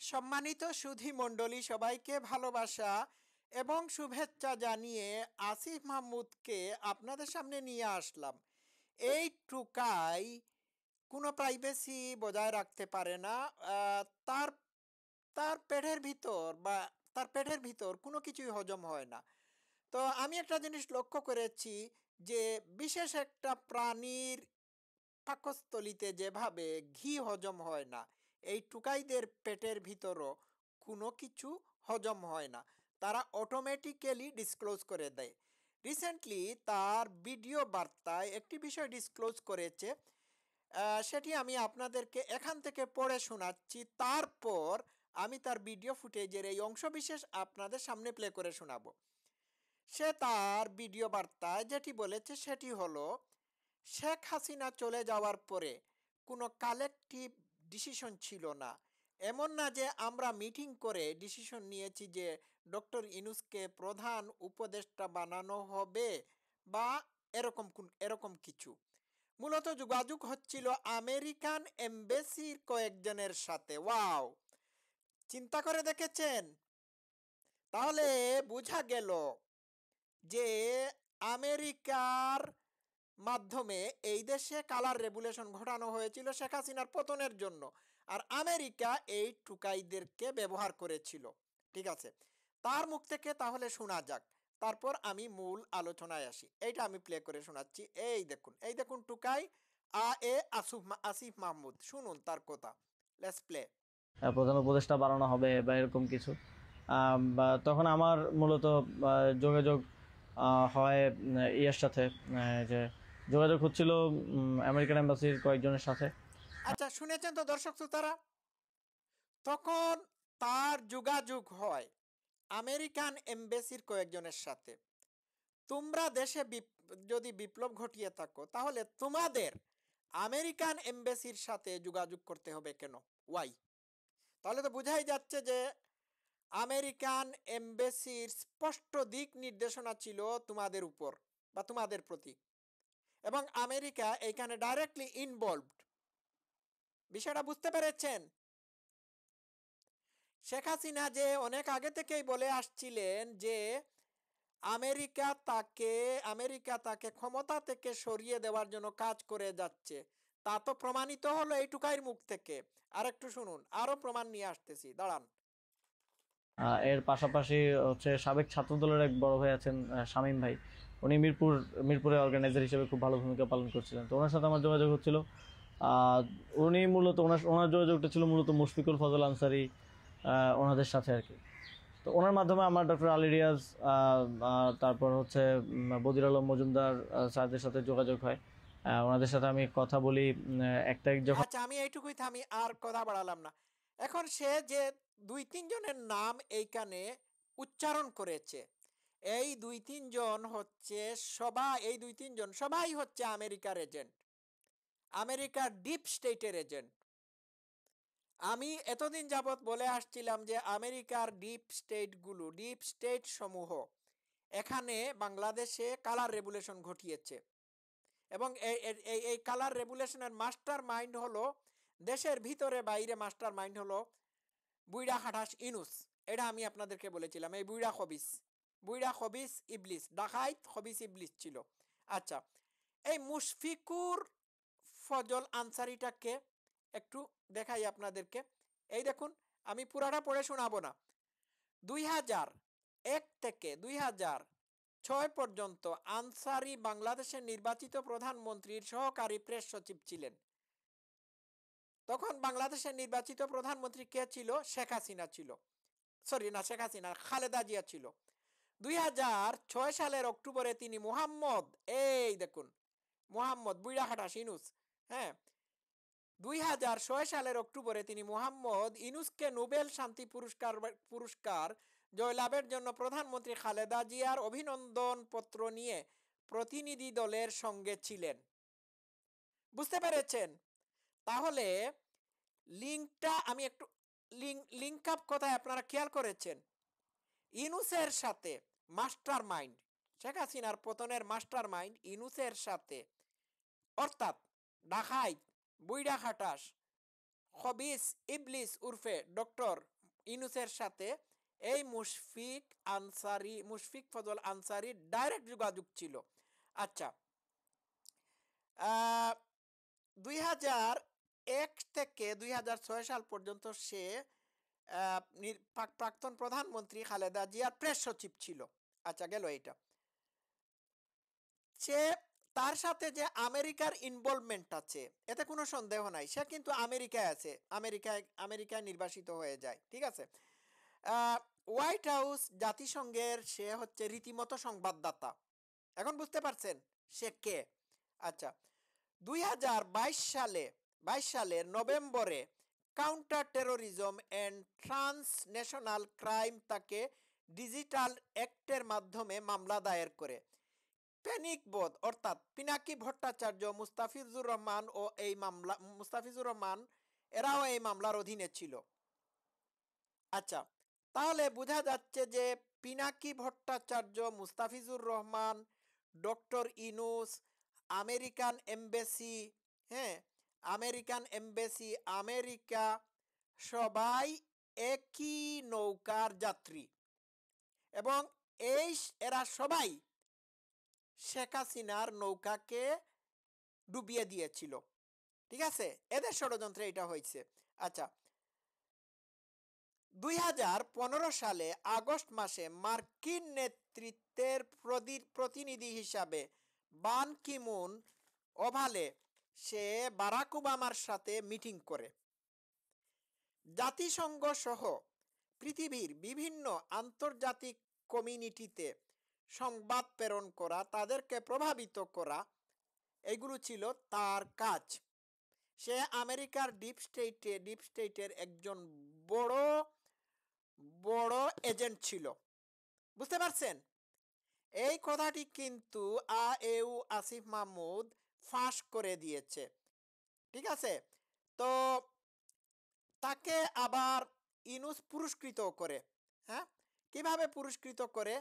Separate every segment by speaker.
Speaker 1: সম্মানিত সুধী মণ্ডলী, সবাইকে ভালোবাসা এবং শুভেচ্ছা জানিয়ে আসিফ মাহমুদকে আপনাদের সামনে নিয়ে আসলাম। এই টুকাই কোনো প্রাইভেসি বজায় রাখতে পারে না। তার তার পেটের ভিতর কোনো কিছুই হজম হয় না। তো আমি একটা জিনিস লক্ষ্য করেছি যে বিশেষ একটা প্রাণীর পাকস্থলীতে যেভাবে ঘি হজম হয় না, এই টুকাইদের পেটের ভিতরও কোনো কিছু হজম হয় না, তারা অটোমেটিক্যালি ডিসক্লোজ করে দেয়। রিসেন্টলি তার ভিডিও বার্তায় একটি বিষয় ডিসক্লোজ করেছে, সেটি আমি আপনাদেরকে এখান থেকে পড়ে শোনাচ্ছি। তারপর আমি তার ভিডিও ফুটেজের এই অংশবিশেষ আপনাদের সামনে প্লে করে শোনাবো। সে তার ভিডিও বার্তায় যেটি বলেছে সেটি হলো, শেখ হাসিনা চলে যাওয়ার পরে কোনো কালেকটিভ ডিসিশন ছিল না। এমন না যে আমরা মিটিং করে ডিসিশন নিয়েছি যে ডক্টর ইউনূসকে প্রধান উপদেষ্টা বানানো হবে বা এরকম কিছু। মূলত যোগাযোগ হচ্ছিল আমেরিকান এমবেসির কয়েকজনের সাথে। ওয়াও, চিন্তা করে দেখেছেন? তাহলে বোঝা গেল যে আমেরিকার মাধ্যমে এই দেশে কালার রেগুলেশন ঘটানো হয়েছিল শেখ হাসিনার পতনের জন্য, আর আমেরিকা এই টুকাইদেরকে ব্যবহার করেছিল। ঠিক আছে, তার মুখ থেকে তাহলে শোনা যাক, তারপর আমি মূল আলোচনায় আসি। এইটা আমি প্লে করে শোনাচ্ছি। এই দেখুন টুকাই আসিফ মাহমুদ, শুনুন তার কথা। Let's play.
Speaker 2: প্রধান উপদেষ্টা বানানো হবে বা এরকম কিছু। তখন আমার মূলত যোগাযোগ হয় ইয়ের সাথে, যে যোগাযোগ হচ্ছিল আমেরিকান এম্বাসির কয়েকজনের সাথে।
Speaker 1: আচ্ছা, শুনেছেন তো দর্শক শ্রোতারা? তখন তার যোগাযোগ হয় আমেরিকান এমবেসির কয়েকজনের সাথে। তোমরা দেশে যদি বিপ্লব ঘটিয়ে থাকো, তাহলে তোমাদের আমেরিকান এমবেসির সাথে যোগাযোগ করতে হবে কেন? ওয়াই? তাহলে তো বোঝাই যাচ্ছে যে আমেরিকান এমবেসির স্পষ্ট দিক নির্দেশনা ছিল তোমাদের উপর বা তোমাদের প্রতি, এবং আমেরিকা এইখানে ডাইরেক্টলি ইনভলভড। বিষয়টা বুঝতে পেরেছেন? শেখ হাসিনা যে অনেক আগে থেকেই বলে আসছিলেন যে আমেরিকা তাকে ক্ষমতা থেকে সরিয়ে দেওয়ার জন্য কাজ করে যাচ্ছে, তা তো প্রমাণিত হলো এই টুকাইয়ের মুখ থেকে। আর একটু শুনুন, আরো প্রমাণ নিয়ে আসতেছি, দাঁড়ান।
Speaker 2: এর পাশাপাশি হচ্ছে সাবেক ছাত্রদলের এক বড় ভাই আছেন, শামীম ভাই। উনি মিরপুরে অর্গানাইজার হিসেবে খুব ভালো ভূমিকা পালন করছিলেন। তো ওনার সাথে আমার যোগাযোগ হচ্ছিল। উনি মূলত ওনার যোগাযোগটা ছিল মূলত মুশফিকুল ফজল আনসারি ওনাদের সাথে আর কি। তো ওনার মাধ্যমে আমার ডক্টর আলী রিয়াজ, তারপর হচ্ছে বদির আলম মজুমদার স্যারদের সাথে যোগাযোগ হয়। ওনাদের সাথে আমি কথা বলি। একটা যখন
Speaker 1: আচ্ছা, আমি এইটুকুই থামি, আর কথা বাড়ালাম না। এখন সে যে দুই তিনজনের নাম এইখানে উচ্চারণ করেছে, এই দুই তিনজন সবাই হচ্ছে আমেরিকার এজেন্ট, আমেরিকার ডিপ স্টেটের এজেন্ট। আমি এতদিন যাবৎ বলে আসছিলাম যে আমেরিকার ডিপ স্টেট সমূহ এখানে বাংলাদেশে কালার রেগুলেশন ঘটিয়েছে, এবং এই কালার রেগুলেশনের মাস্টার মাইন্ড হলো, দেশের ভিতরে বাইরে মাস্টার মাইন্ড হলো বুইড়া খাটাস ইনুস। এটা আমি আপনাদেরকে বলেছিলাম, এই বুইড়া খবিস ইবলিস, ডাকাইত খবিস ইবলিস ছিল। আচ্ছা, এই মুশফিকুর ফজল আনসারিটাকে একটু দেখাই আপনাদেরকে। এই দেখুন, আমি পুরাটা পড়ে শোনাবো না। 2001 থেকে 2006 পর্যন্ত আনসারি বাংলাদেশের নির্বাচিত প্রধানমন্ত্রীর সহকারী প্রেস সচিব ছিলেন। তখন বাংলাদেশের নির্বাচিত প্রধানমন্ত্রী কে ছিল? শেখ হাসিনা ছিল। সরি, না, শেখ হাসিনা, খালেদা জিয়া ছিল। 2006 সালের অক্টোবরে তিনি এই দেখুন, মোহাম্মদ বুইড়াহাটা ইনুস, হ্যাঁ, 2006 সালের অক্টোবরে তিনি মোহাম্মদ ইনুসকে নোবেল শান্তি পুরস্কার জয়লাভের জন্য প্রধানমন্ত্রী খালেদা জিয়ার অভিনন্দন পত্র নিয়ে প্রতিনিধি দলের সঙ্গে ছিলেন। বুঝতে পেরেছেন? তাহলে লিঙ্কটা আমি একটু লিঙ্ক আপ কথায় আপনারা খেয়াল করেছেন। ইনুসের সাথে মাস্টার মাইন্ড, শেখ হাসিনার পতনের মাস্টার মাইন্ড ইনুসের সাথে, অর্থাৎ ডাকাইত, বুইড়া খাটাস, খবিস ইবলিস উর্ফে ডক্টর ইনুসের সাথে এই মুশফিক ফজল আনসারি ডাইরেক্ট যোগাযোগ ছিল। আচ্ছা, 2001 থেকে 2006 সাল পর্যন্ত সে প্রাক্তন প্রধানমন্ত্রী খালেদা জিয়ার প্রেস সচিব ছিল। আচ্ছা, গেল এটা। সে তার সাথে যে আমেরিকার ইনভলভমেন্ট আছে এতে কোনো সন্দেহ নাই, সে কিন্তু আমেরিকায় আছে, আমেরিকায় নির্বাসিত হয়ে যায়, ঠিক আছে। হোয়াইট হাউস জাতিসংঘের সে হচ্ছে রীতিমতো সংবাদদাতা। এখন বুঝতে পারছেন সে কে? আচ্ছা, 2022 সালের নভেম্বরে counter terrorism and transnational crime তাকে ডিজিটাল অ্যাক্টের মাধ্যমে মামলা দায়ের করে। প্যানিক বোধ অর্থাৎ পিনাকি ভট্টাচার্য, মুস্তাফিজুর রহমান এরাও এই মামলার অধীনে ছিল। আচ্ছা, তাহলে বোঝা যাচ্ছে যে Pinaki Bhattacharya, Mustafizur Rahman, doctor Yunus, American embassy, হ্যাঁ, আমেরিকা, সবাই একই নৌকার যাত্রী, এবং এরা সবাই শেখ হাসিনার নৌকাকে ডুবিয়ে দিয়েছিল, ঠিক আছে। এদের ষড়যন্ত্রে এটা হয়েছে। আচ্ছা, 2015 সালে আগস্ট মাসে মার্কিন নেতৃত্বের প্রতিনিধি হিসাবে বান কি মুন ওভালে সে বারাক ওবামার সাথে মিটিং করে। জাতিসংঘ সহ পৃথিবীর বিভিন্ন আন্তর্জাতিক কমিউনিটিতে সংবাদ প্রেরণ করা, তাদেরকে প্রভাবিত করা, এগুলো ছিল তার কাজ। সে আমেরিকার ডিপ স্টেটের একজন বড় এজেন্ট ছিল, বুঝতে পারছেন? এই কথাটি কিন্তু আসিফ মাহমুদ ফাঁস করে দিয়েছে, ঠিক আছে। তো তাকে আবার ইনুস পুরস্কৃত করে। হ্যাঁ, কিভাবে পুরস্কৃত করে?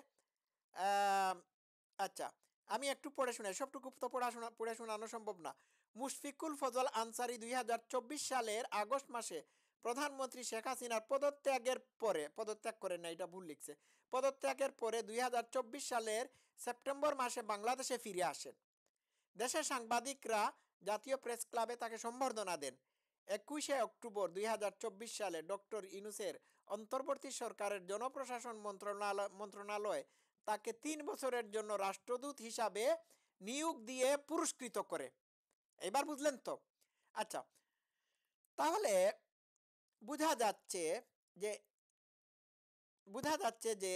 Speaker 1: আচ্ছা, আমি একটু পড়ে শোনাই, সবটুকু তো পড়ে শোনানো সম্ভব না। মুশফিকুল ফজল আনসারি 2024 সালের আগস্ট মাসে প্রধানমন্ত্রী শেখ হাসিনার পদত্যাগের পরে 2024 সালের সেপ্টেম্বর মাসে বাংলাদেশে ফিরে আসেন। দেশের সাংবাদিকরা জাতীয় প্রেস ক্লাবে তাকে সম্বর্ধনা দেন। 21 অক্টোবর 2024 সালে ডক্টর ইনুসের অন্তর্বর্তী সরকারের জনপ্রশাসন মন্ত্রণালয় তাকে 3 বছরের জন্য রাষ্ট্রদূত হিসাবে নিয়োগ দিয়ে পুরস্কৃত করে। এবার বুঝলেন তো? আচ্ছা, তাহলে বোঝা যাচ্ছে যে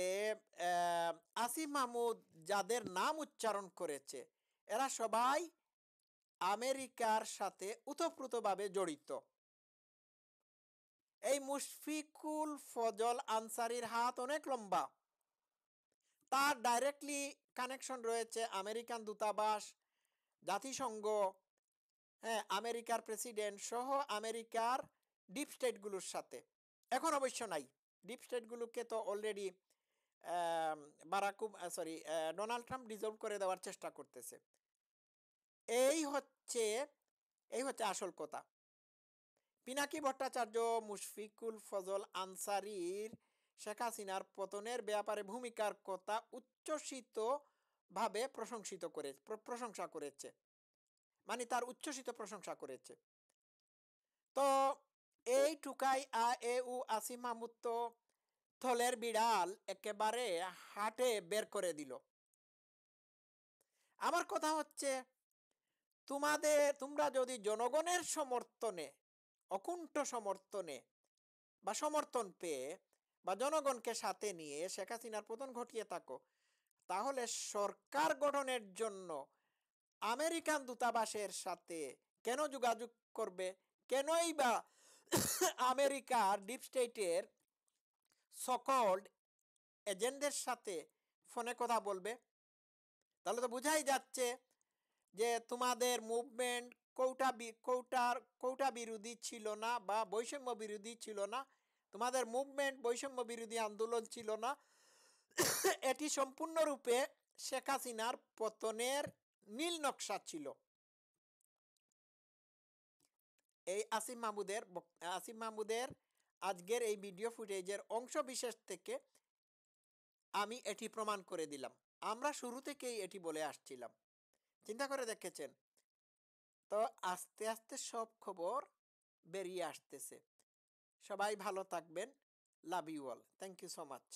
Speaker 1: আসিফ মাহমুদ যাদের নাম উচ্চারণ করেছে এরা সবাই আমেরিকার সাথে ওতপ্রোতভাবে জড়িত। এই মুশফিকুল ফজল আনসারির হাত অনেক লম্বা, তার ডাইরেক্টলি কানেকশন রয়েছে আমেরিকান দূতাবাস, জাতিসংঘ, হ্যাঁ, আমেরিকার প্রেসিডেন্ট সহ আমেরিকার ডিপ স্টেটগুলোর সাথে। এখন অবশ্য নাই, ডিপ স্টেটগুলোকে তো অলরেডি ডোনাল্ড ট্রাম্প ডিজলভ করে দেওয়ার চেষ্টা করতেছে। এই হচ্ছে আসল কথা। পিনাকি ভট্টাচার্য মুশফিকুল ফজল আনসারির শেখ হাসিনার পতনের ব্যাপারে ভূমিকার কথা উচ্ছ্বসিতভাবে প্রশংসা করেছে, মানে তার উচ্ছ্বসিত প্রশংসা করেছে। তো এই টুকাই আসিফ মাহমুদ তো থলের বিড়াল একেবারে হাটে বের করে দিল। আমার কথা হচ্ছে, তোমরা যদি জনগণের সমর্থনে, অকুণ্ঠ সমর্থনে বা সমর্থন পেয়ে বা জনগণকে সাথে নিয়ে শেখ হাসিনার পতন ঘটিয়ে থাকো, তাহলে সরকার গঠনের জন্য আমেরিকান দূতাবাসের সাথে কেন যোগাযোগ করবে? কেনই বা আমেরিকার ডিপ স্টেটের সকল্ড এজেন্টদের সাথে ফোনে কথা বলবে? তাহলে তো বোঝাই যাচ্ছে যে তোমাদের মুভমেন্ট কৌটা বিরোধী ছিল না বা বৈষম্য বিরোধী ছিল না, তোমাদের মুভমেন্ট বৈষম্য বিরোধী আন্দোলন ছিল না, এটি সম্পূর্ণরূপে শেখ হাসিনার পতনের নীল নকশা ছিল। এই আসিফ মাহমুদের আজকের এই ভিডিও ফুটেজের অংশ বিশেষ থেকে আমি এটি প্রমাণ করে দিলাম। আমরা শুরু থেকেই এটি বলে আসছিলাম। চিন্তা করে দেখেছেন? তো আস্তে আস্তে সব খবর বেরিয়ে আসতেছে। সবাই ভালো থাকবেন। Love you all. Thank you so much.